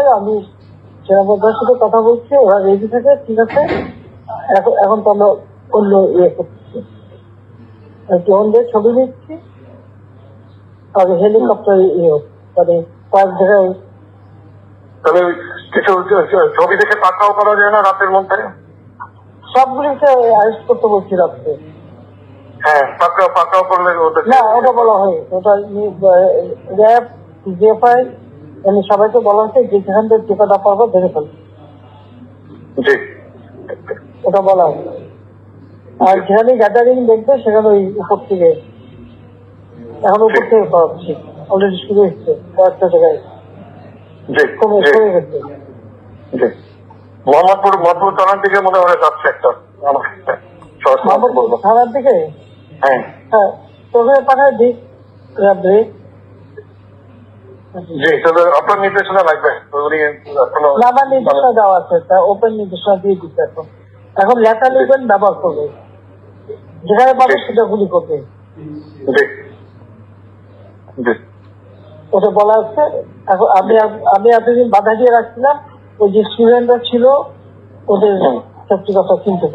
অবস্থায় আমি সেনাবাহিনীর সাথে কথা বলছি, ওরা রেডি থাকে, ঠিক আছে। এখন তো আমরা অন্য ইয়ে করতেছি, ড্রোন দিয়ে ছবি নিচ্ছি, আর হেলিকপ্টার ইয়ে মানে কয়েক জায়গায়। তাহলে কিছু ছবি দেখে পাকড়াও করা যায় না রাতের মধ্যে? সবগুলিকে অ্যারেস্ট করতে বলছি রাত্রে। হ্যাঁ, পাকড়াও করলে না, ওটা বলা হয়, ওটা র্যাব জিএফআই মানে সবাইকে বলা হচ্ছে যে যেখান থেকে টিকাটা পারবো ধরে ফেলবে, জি ওটা বলা হয়। আর যেখানে গ্যাদারিং দেখবে সেখানে ওই উপর থেকে, এখন উপর থেকে করাচ্ছি, অলরেডি শুরু হচ্ছে কয়েকটা জায়গায়, কমে গেছে। মোহাম্মদপুর থানার দিকে মনে হয় যাচ্ছে একটা থানার দিকে। হ্যাঁ হ্যাঁ, তোকে পাঠায় দিক র্যাবে। জি, তবে আপনার নির্দেশনা লাগবে। আমার নির্দেশনা দেওয়া আছে, তা ওপেন নির্দেশনা দিয়ে দিচ্ছে। এখন লেখা লিখবেন, ব্যবহার করবে, যেখানে পাবে সেটা গুলি করবে, ওটা বলা হচ্ছে। এখন আমি এতদিন বাধা দিয়ে রাখছিলাম, ওই যে স্টুডেন্টরা ছিল ওদের সত্যি কথা চিনতে